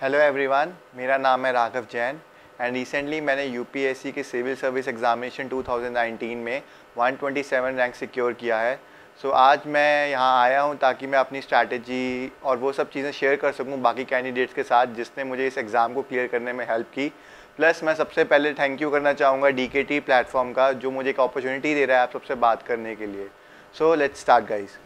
Hello everyone, मेरा नाम है राघव जैन एंड रिसेंटली मैंने यूपीएससी के सिविल सर्विस एग्जामिनेशन 2019 में 127 रैंक सिक्योर किया है। आज मैं यहाँ आया हूँ ताकि मैं अपनी स्ट्रैटेजी और वो सब चीज़ें शेयर कर सकूँ बाकी कैंडिडेट्स के साथ जिसने मुझे इस एग्ज़ाम को क्लियर करने में हेल्प की। प्लस मैं सबसे पहले थैंक यू करना चाहूँगा डीकेटी प्लेटफॉर्म का जो मुझे एक अपॉर्चुनिटी दे रहा है आप सबसे बात करने के लिए। Let's start guys.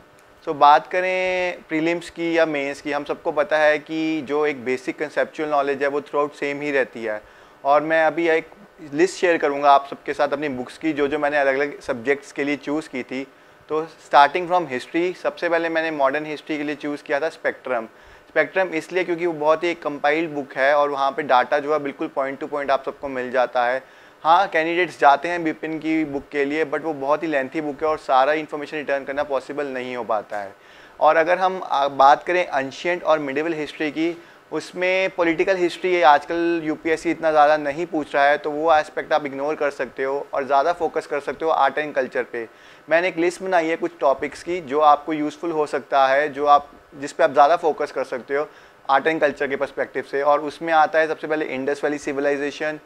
बात करें प्रीलिम्स की या मेंस की, हम सबको पता है कि जो एक बेसिक कंसेप्चुअल नॉलेज है वो थ्रू आउट सेम ही रहती है। और मैं अभी एक लिस्ट शेयर करूंगा आप सबके साथ अपनी बुक्स की जो मैंने अलग अलग सब्जेक्ट्स के लिए चूज़ की थी। तो स्टार्टिंग फ्रॉम हिस्ट्री, सबसे पहले मैंने मॉडर्न हिस्ट्री के लिए चूज़ किया था स्पेक्ट्रम। स्पेक्ट्रम इसलिए क्योंकि वो बहुत ही एक कंपाइल्ड बुक है और वहाँ पे डाटा जो है बिल्कुल पॉइंट टू पॉइंट आप सबको मिल जाता है। हाँ, कैंडिडेट्स जाते हैं बिपिन की बुक के लिए बट वो बहुत ही लेंथी बुक है और सारा इन्फॉर्मेशन रिटर्न करना पॉसिबल नहीं हो पाता है। और अगर हम बात करें एंशिएंट और मिडिवल हिस्ट्री की, उसमें पॉलिटिकल हिस्ट्री आजकल यूपीएससी इतना ज़्यादा नहीं पूछ रहा है तो वो एस्पेक्ट आप इग्नोर कर सकते हो और ज़्यादा फोकस कर सकते हो आर्ट एंड कल्चर पे। मैंने एक लिस्ट बनाई है कुछ टॉपिक्स की जो आपको यूज़फुल हो सकता है, जिस पे आप ज़्यादा फोकस कर सकते हो आर्ट एंड कल्चर के पर्सपेक्टिव से। और उसमें आता है सबसे पहले Indus Valley civilisation,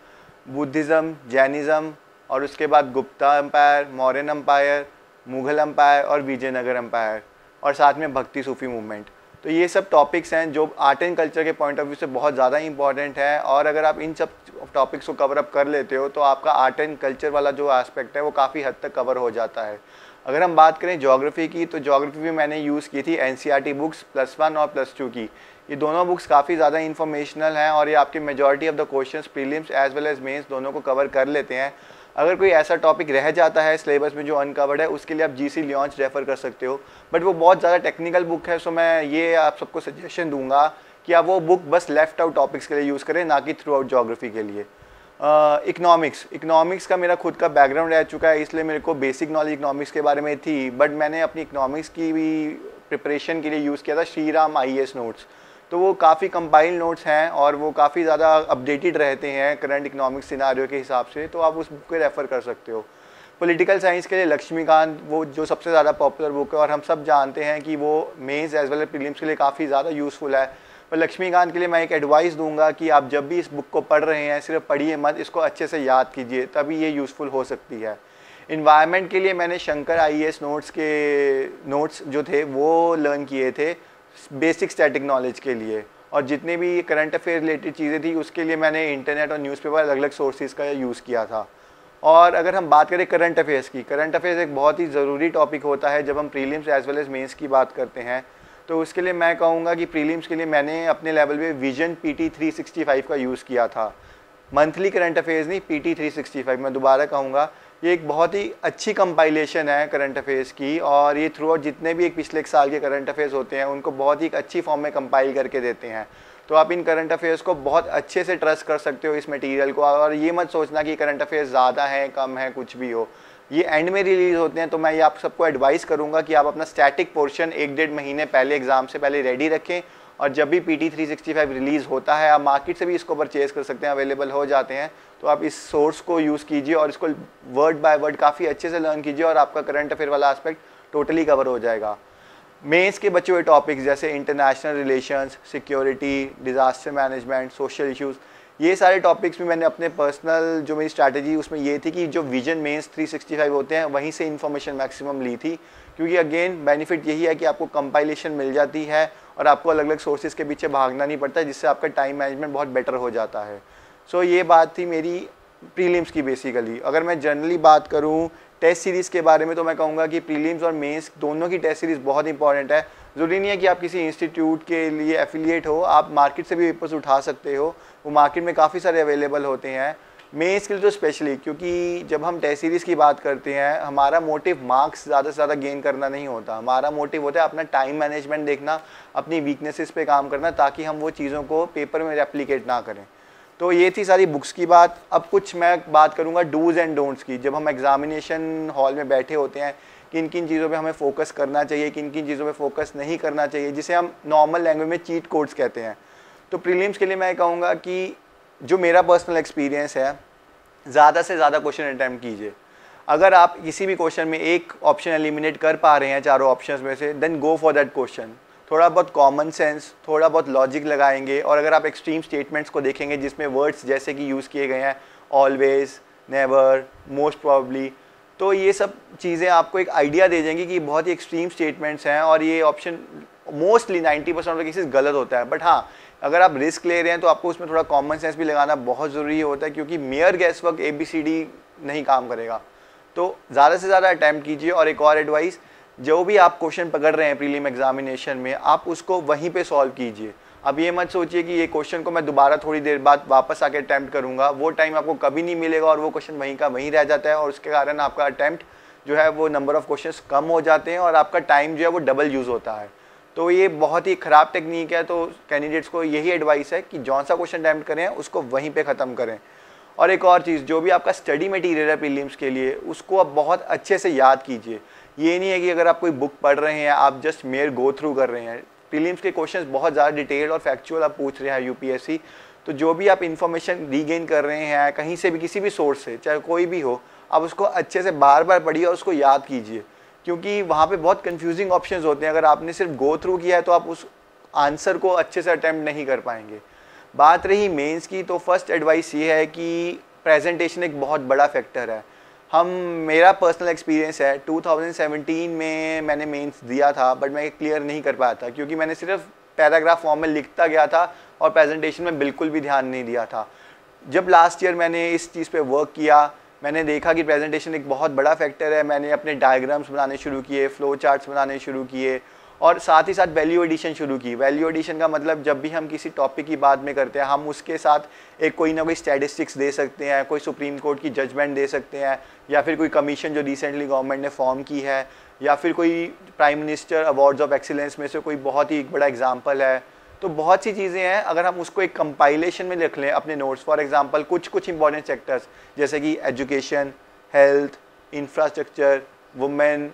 Buddhism, Jainism, और उसके बाद Gupta empire, Mauryan empire, Mughal empire और विजयनगर एम्पायर, और साथ में भक्ति सूफी मूवमेंट। तो ये सब टॉपिक्स हैं जो आर्ट एंड कल्चर के पॉइंट ऑफ व्यू से बहुत ज़्यादा इंपॉर्टेंट है। और अगर आप इन सब टॉपिक्स को कवर अप कर लेते हो तो आपका आर्ट एंड कल्चर वाला जो एस्पेक्ट है वो काफ़ी हद तक कवर हो जाता है। अगर हम बात करें ज्योग्राफी की, तो ज्योग्राफी भी मैंने यूज़ की थी एनसीईआरटी बुक्स +1 और +2 की। ये दोनों बुक्स काफ़ी ज़्यादा इन्फॉर्मेशनल हैं और ये आपकी majority of the questions prelims as well as mains दोनों को कवर कर लेते हैं। अगर कोई ऐसा टॉपिक रह जाता है सिलेबस में जो अनकवर्ड है उसके लिए आप जीसी लियोन्स रेफ़र कर सकते हो, बट वो बहुत ज़्यादा टेक्निकल बुक है। मैं ये आप सबको सजेशन दूंगा कि आप वो बुक बस लेफ्ट आउट टॉपिक्स के लिए यूज़ करें, ना कि थ्रू आउट ज्योग्राफी के लिए। इकोनॉमिक्स का मेरा खुद का बैकग्राउंड रह चुका है, इसलिए मेरे को बेसिक नॉलेज इकोनॉमिक्स के बारे में थी, बट मैंने अपनी इकोनॉमिक्स की भी प्रिपरेशन के लिए यूज़ किया था श्री राम IAS नोट्स। तो वो काफ़ी कंपाइल नोट्स हैं और वो काफ़ी ज़्यादा अपडेटेड रहते हैं करंट इकोनॉमिक सिनारियो के हिसाब से, तो आप उस बुक को रेफ़र कर सकते हो। पॉलिटिकल साइंस के लिए लक्ष्मीकांत, वो जो सबसे ज़्यादा पॉपुलर बुक है और हम सब जानते हैं कि वो mains as well as prelims के लिए काफ़ी ज़्यादा यूज़फुल है। पर लक्ष्मीकांत के लिए मैं एक एडवाइस दूंगा कि आप जब भी इस बुक को पढ़ रहे हैं सिर्फ पढ़िए मत, इसको अच्छे से याद कीजिए, तभी ये यूज़फुल हो सकती है। इन्वायरमेंट के लिए मैंने शंकर IAS नोट्स के नोट्स जो थे वो लर्न किए थे बेसिक स्टैटिक नॉलेज के लिए, और जितने भी करंट अफेयर रिलेटेड चीज़ें थी उसके लिए मैंने इंटरनेट और न्यूज़पेपर अलग अलग सोर्सेज का यूज़ किया था। और अगर हम बात करें करंट अफेयर्स की, करंट अफेयर्स एक बहुत ही ज़रूरी टॉपिक होता है जब हम prelims as well as mains की बात करते हैं। तो उसके लिए मैं कहूँगा कि प्रीलिम्स के लिए मैंने अपने लेवल पे विजन PT 365 का यूज़ किया था। मंथली करंट अफेयर्स नहीं, PT 365। मैं दोबारा कहूँगा ये एक बहुत ही अच्छी कंपाइलेशन है करंट अफेयर्स की, और ये थ्रू आउट जितने भी एक पिछले एक साल के करंट अफेयर्स होते हैं उनको बहुत ही एक अच्छी फॉर्म में कंपाइल करके देते हैं। तो आप इन करंट अफेयर्स को बहुत अच्छे से ट्रस्ट कर सकते हो इस मटेरियल को, और ये मत सोचना कि करंट अफेयर्स ज़्यादा हैं कम है कुछ भी हो, ये एंड में रिलीज़ होते हैं। तो मैं ये आप सबको एडवाइस करूँगा कि आप अपना स्टैटिक पोर्शन 1-1.5 महीने पहले एग्जाम से पहले रेडी रखें, और जब भी PT 365 रिलीज़ होता है आप मार्केट से भी इसको परचेज़ कर सकते हैं, अवेलेबल हो जाते हैं। तो आप इस सोर्स को यूज़ कीजिए और इसको वर्ड बाय वर्ड काफ़ी अच्छे से लर्न कीजिए और आपका करंट अफेयर वाला एस्पेक्ट टोटली कवर हो जाएगा। मेंस के बचे हुए टॉपिक्स जैसे international relations, security, disaster management, social issues, ये सारे टॉपिक्स भी मैंने अपने पर्सनल जो मेरी स्ट्रैटेजी उसमें ये थी कि जो विजन मेंस 365 होते हैं वहीं से इन्फॉर्मेशन मैक्सिमम ली थी, क्योंकि अगेन बेनिफिट यही है कि आपको कंपाइलेशन मिल जाती है और आपको अलग अलग सोर्सेज के पीछे भागना नहीं पड़ता, जिससे आपका टाइम मैनेजमेंट बहुत बेटर हो जाता है। ये बात थी मेरी प्रीलिम्स की बेसिकली। अगर मैं जनरली बात करूँ टेस्ट सीरीज़ के बारे में, तो मैं कहूँगा कि प्रीलिम्स और मेंस दोनों की टेस्ट सीरीज़ बहुत इंपॉर्टेंट है। ज़रूरी नहीं है कि आप किसी इंस्टीट्यूट के लिए एफिलिएट हो, आप मार्केट से भी पेपर्स उठा सकते हो, वो मार्केट में काफ़ी सारे अवेलेबल होते हैं। मेंस के लिए तो स्पेशली, क्योंकि जब हम टेस्ट सीरीज़ की बात करते हैं हमारा मोटिव मार्क्स ज़्यादा से ज़्यादा गेन करना नहीं होता, हमारा मोटिव होता है अपना टाइम मैनेजमेंट देखना, अपनी वीकनेसेस पे काम करना, ताकि हम वो चीज़ों को पेपर में रेप्लिकेट ना करें। तो ये थी सारी बुक्स की बात। अब कुछ मैं बात करूँगा डूज़ एंड डोंट्स की। जब हम एग्जामिनेशन हॉल में बैठे होते हैं किन किन चीज़ों पे हमें फोकस करना चाहिए, किन किन चीज़ों पे फोकस नहीं करना चाहिए, जिसे हम नॉर्मल लैंग्वेज में चीट कोड्स कहते हैं। तो प्रीलिम्स के लिए मैं कहूँगा कि जो मेरा पर्सनल एक्सपीरियंस है, ज़्यादा से ज़्यादा क्वेश्चन अटैम्प्ट कीजिए। अगर आप किसी भी क्वेश्चन में एक ऑप्शन एलिमिनेट कर पा रहे हैं चारों ऑप्शंस में से, then go for that question. थोड़ा बहुत कॉमन सेंस, थोड़ा बहुत लॉजिक लगाएंगे, और अगर आप एक्सट्रीम स्टेटमेंट्स को देखेंगे जिसमें वर्ड्स जैसे कि यूज़ किए गए हैं ऑलवेज, नेवर, मोस्ट प्रॉब्ली, तो ये सब चीज़ें आपको एक आइडिया दे देंगी कि बहुत ही एक्सट्रीम स्टेटमेंट्स हैं और ये ऑप्शन मोस्टली 90% ऑफ केसेस गलत होता है। बट हाँ, अगर आप रिस्क ले रहे हैं तो आपको उसमें थोड़ा कॉमन सेंस भी लगाना बहुत ज़रूरी होता है, क्योंकि मेयर गैस वर्क ABCD नहीं काम करेगा। तो ज़्यादा से ज़्यादा अटैम्प्ट कीजिए। और एक और एडवाइस, जो भी आप क्वेश्चन पकड़ रहे हैं प्रीलिम एग्जामिनेशन में, आप उसको वहीं पे सॉल्व कीजिए। अब ये मत सोचिए कि ये क्वेश्चन को मैं दोबारा थोड़ी देर बाद वापस आके अटैम्प्ट करूँगा, वो टाइम आपको कभी नहीं मिलेगा और वो क्वेश्चन वहीं का वहीं रह जाता है, और उसके कारण आपका अटैम्प्ट जो है वो नंबर ऑफ क्वेश्चंस कम हो जाते हैं और आपका टाइम जो है वो डबल यूज़ होता है। तो ये बहुत ही ख़राब टेक्निक है। तो कैंडिडेट्स को यही एडवाइस है कि जौन सा क्वेश्चन अटैम्प्ट करें उसको वहीं पे ख़त्म करें। और एक और चीज़, जो भी आपका स्टडी मटेरियल है प्रीलिम्स के लिए, उसको आप बहुत अच्छे से याद कीजिए। ये नहीं है कि अगर आप कोई बुक पढ़ रहे हैं, आप जस्ट मेयर गो थ्रू कर रहे हैं। प्रीलिम्स के क्वेश्चंस बहुत ज़्यादा डिटेल और फैक्चुअल आप पूछ रहे हैं UPSC, तो जो भी आप इन्फॉर्मेशन रीगेन कर रहे हैं कहीं से भी, किसी भी सोर्स से, चाहे कोई भी हो, आप उसको अच्छे से बार बार पढ़िए और उसको याद कीजिए, क्योंकि वहाँ पे बहुत कंफ्यूजिंग ऑप्शंस होते हैं। अगर आपने सिर्फ गो थ्रू किया है तो आप उस आंसर को अच्छे से अटैम्प्ट नहीं कर पाएंगे। बात रही मेंस की, तो फर्स्ट एडवाइस ये है कि प्रेजेंटेशन एक बहुत बड़ा फैक्टर है। मेरा पर्सनल एक्सपीरियंस है, 2017 में मैंने मेंस दिया था, बट मैं क्लियर नहीं कर पाया था क्योंकि मैंने सिर्फ पैराग्राफ फॉर्म में लिखता गया था और प्रेजेंटेशन में बिल्कुल भी ध्यान नहीं दिया था। जब लास्ट ईयर मैंने इस चीज़ पे वर्क किया, मैंने देखा कि प्रेजेंटेशन एक बहुत बड़ा फैक्टर है। मैंने अपने डायग्राम्स बनाने शुरू किए, फ्लो चार्ट्स बनाने शुरू किए, और साथ ही साथ वैल्यू एडिशन शुरू की। वैल्यू एडिशन का मतलब, जब भी हम किसी टॉपिक की बात में करते हैं, हम उसके साथ एक कोई ना कोई स्टैटिस्टिक्स दे सकते हैं, कोई सुप्रीम कोर्ट की जजमेंट दे सकते हैं, या फिर कोई कमीशन जो रिसेंटली गवर्नमेंट ने फॉर्म की है, या फिर कोई prime minister awards of excellence में से कोई बहुत ही बड़ा एग्जाम्पल है। तो बहुत सी चीज़ें हैं, अगर हम उसको एक कंपाइलेशन में रख लें अपने नोट्स, फॉर एग्जांपल कुछ इंपॉर्टेंट सेक्टर्स जैसे कि एजुकेशन, हेल्थ, इंफ्रास्ट्रक्चर, वुमेन,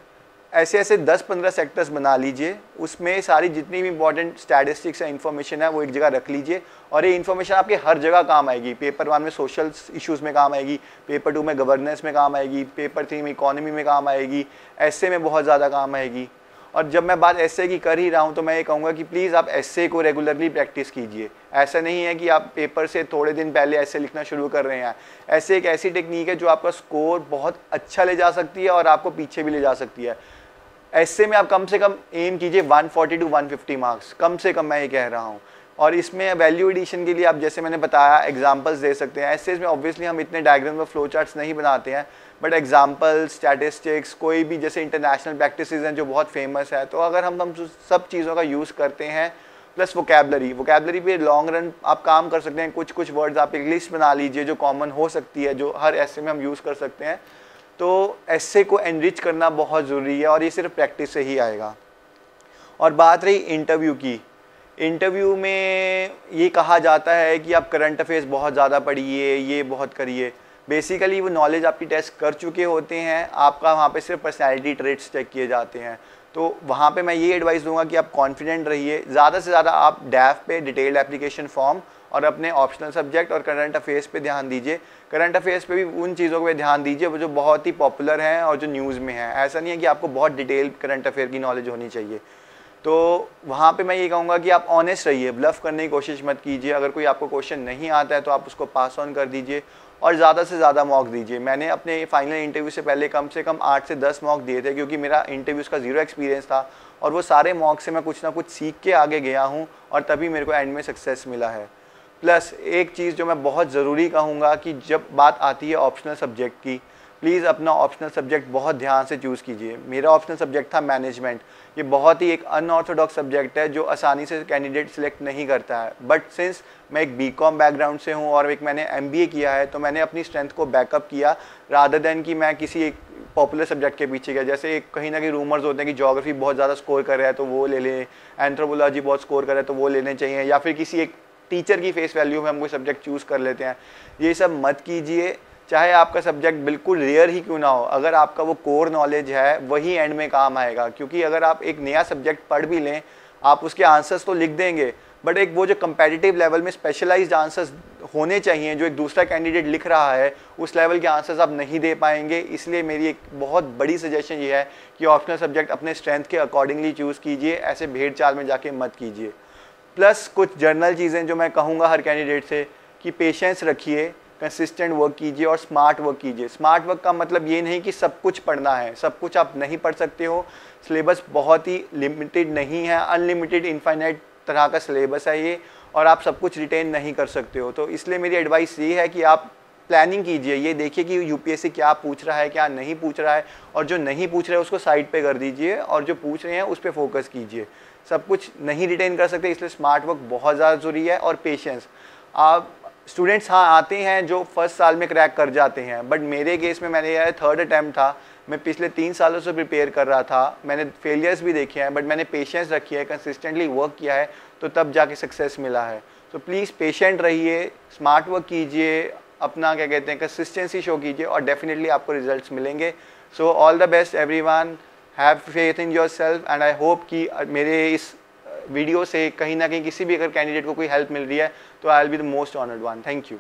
ऐसे 10-15 सेक्टर्स बना लीजिए। उसमें सारी जितनी भी इंपॉर्टेंट स्टैटिस्टिक्स या इन्फॉर्मेशन है वो एक जगह रख लीजिए, और ये इन्फॉर्मेशन आपके हर जगह काम आएगी। पेपर 1 में सोशल इश्यूज़ में काम आएगी, पेपर 2 में गवर्नेंस में काम आएगी, पेपर 3 में इकोनॉमी में काम आएगी, ऐसे में बहुत ज़्यादा काम आएगी। और जब मैं बात ऐसे की कर ही रहा हूँ तो मैं ये कहूँगा कि प्लीज़ आप ऐसे को रेगुलरली प्रैक्टिस कीजिए। ऐसा नहीं है कि आप पेपर से थोड़े दिन पहले ऐसे लिखना शुरू कर रहे हैं। ऐसे एक ऐसी टेक्निक है जो आपका स्कोर बहुत अच्छा ले जा सकती है और आपको पीछे भी ले जा सकती है। ऐसे में आप कम से कम एम कीजिए 140 to 150 मार्क्स, कम से कम मैं ये कह रहा हूँ। और इसमें वैल्यू एडिशन के लिए आप, जैसे मैंने बताया, एग्जांपल्स दे सकते हैं। ऐसे में ऑब्वियसली हम इतने डायग्राम और फ्लो चार्ट्स नहीं बनाते हैं, बट एग्जांपल, स्टैटिस्टिक्स, कोई भी जैसे इंटरनेशनल प्रैक्टिसेस हैं जो बहुत फेमस है, तो अगर हम सब चीज़ों का यूज़ करते हैं, प्लस वोकैबलरी पे लॉन्ग रन आप काम कर सकते हैं। कुछ वर्ड्स आप एक लिस्ट बना लीजिए जो कॉमन हो सकती है, जो हर ऐसे में हम यूज़ कर सकते हैं। तो ऐसे को एनरिच करना बहुत ज़रूरी है और ये सिर्फ प्रैक्टिस से ही आएगा। और बात रही इंटरव्यू की, इंटरव्यू में ये कहा जाता है कि आप करंट अफेयर्स बहुत ज़्यादा पढ़िए, ये बहुत करिए। बेसिकली वो नॉलेज आपकी टेस्ट कर चुके होते हैं, आपका वहाँ पे सिर्फ पर्सनैलिटी ट्रेट्स चेक किए जाते हैं। तो वहाँ पे मैं ये एडवाइस दूंगा कि आप कॉन्फिडेंट रहिए। ज़्यादा से ज़्यादा आप डैफ पे डिटेल्ड एप्लीकेशन फॉर्म और अपने ऑप्शनल सब्जेक्ट और करंट अफेयर्स पे ध्यान दीजिए। करंट अफेयर्स पे भी उन चीज़ों पे ध्यान दीजिए वो जो बहुत ही पॉपुलर हैं और जो न्यूज़ में हैं। ऐसा नहीं है कि आपको बहुत डिटेल करंट अफेयर की नॉलेज होनी चाहिए। तो वहाँ पे मैं ये कहूँगा कि आप ऑनेस्ट रहिए, ब्लफ करने की कोशिश मत कीजिए। अगर कोई आपको क्वेश्चन नहीं आता है तो आप उसको पास ऑन कर दीजिए और ज़्यादा से ज़्यादा मॉक दीजिए। मैंने अपने फाइनल इंटरव्यू से पहले कम से कम 8 से 10 मॉक दिए थे, क्योंकि मेरा इंटरव्यूज़ का ज़ीरो एक्सपीरियंस था और वो सारे मॉक से मैं कुछ ना कुछ सीख के आगे गया हूँ और तभी मेरे को एंड में सक्सेस मिला है। प्लस एक चीज़ जो मैं बहुत ज़रूरी कहूँगा कि जब बात आती है ऑप्शनल सब्जेक्ट की, प्लीज़ अपना ऑप्शनल सब्जेक्ट बहुत ध्यान से चूज़ कीजिए। मेरा ऑप्शनल सब्जेक्ट था मैनेजमेंट। ये बहुत ही एक अनऑर्थोडॉक्स सब्जेक्ट है जो आसानी से कैंडिडेट सिलेक्ट नहीं करता है, बट सिंस मैं एक बीकॉम बैकग्राउंड से हूँ और एक मैंने एमबीए किया है, तो मैंने अपनी स्ट्रेंथ को बैकअप किया रादर देन कि मैं किसी एक पॉपुलर सब्जेक्ट के पीछे गया। जैसे एक कहीं ना कहीं रूमर्स होते हैं कि ज्योग्राफी बहुत ज़्यादा स्कोर कर रहा है तो वो ले लें, एंथ्रोपोलॉजी बहुत स्कोर कर रहा है तो वो लेने चाहिए, या फिर किसी एक टीचर की फेस वैल्यू में हम कोई सब्जेक्ट चूज़ कर लेते हैं। ये सब मत कीजिए, चाहे आपका सब्जेक्ट बिल्कुल रेयर ही क्यों ना हो। अगर आपका वो कोर नॉलेज है वही एंड में काम आएगा, क्योंकि अगर आप एक नया सब्जेक्ट पढ़ भी लें, आप उसके आंसर्स तो लिख देंगे बट एक वो जो कंपेटिटिव लेवल में स्पेशलाइज्ड आंसर्स होने चाहिए जो एक दूसरा कैंडिडेट लिख रहा है, उस लेवल के आंसर्स आप नहीं दे पाएंगे। इसलिए मेरी एक बहुत बड़ी सजेशन ये है कि ऑप्शनल सब्जेक्ट अपने स्ट्रेंथ के अकॉर्डिंगली चूज़ कीजिए, ऐसे भेड़ चाल में जाके मत कीजिए। प्लस कुछ जर्नल चीज़ें जो मैं कहूँगा हर कैंडिडेट से कि पेशेंस रखिए, कंसिस्टेंट वर्क कीजिए और स्मार्ट वर्क कीजिए। स्मार्ट वर्क का मतलब ये नहीं कि सब कुछ पढ़ना है, सब कुछ आप नहीं पढ़ सकते हो। सिलेबस बहुत ही लिमिटेड नहीं है, अनलिमिटेड इनफाइनाइट तरह का सिलेबस है ये, और आप सब कुछ रिटेन नहीं कर सकते हो। तो इसलिए मेरी एडवाइस ये है कि आप प्लानिंग कीजिए, ये देखिए कि यूपीएससी क्या पूछ रहा है क्या नहीं पूछ रहा है, और जो नहीं पूछ रहा है उसको साइड पे कर दीजिए और जो पूछ रहे हैं उस पर फोकस कीजिए। सब कुछ नहीं रिटेन कर सकते, इसलिए स्मार्ट वर्क बहुत ज़्यादा ज़रूरी है। और पेशेंस, आप स्टूडेंट्स हाँ आते हैं जो फर्स्ट साल में क्रैक कर जाते हैं, बट मेरे केस में मैंने यह 3rd अटैम्प्ट था, मैं पिछले 3 सालों से प्रिपेयर कर रहा था, मैंने फेलियर्स भी देखे हैं, बट मैंने पेशेंस रखी है, कंसिस्टेंटली वर्क किया है, तो तब जाके सक्सेस मिला है। तो प्लीज़ पेशेंट रहिए, स्मार्ट वर्क कीजिए, अपना क्या कहते हैं कंसिस्टेंसी शो कीजिए, और डेफिनेटली आपको रिजल्ट्स मिलेंगे। So all the best everyone, have faith in yourself, and I hope कि मेरे इस वीडियो से कहीं ना कहीं किसी भी अगर कैंडिडेट को कोई हेल्प मिल रही है तो I will be the most honoured one. Thank you.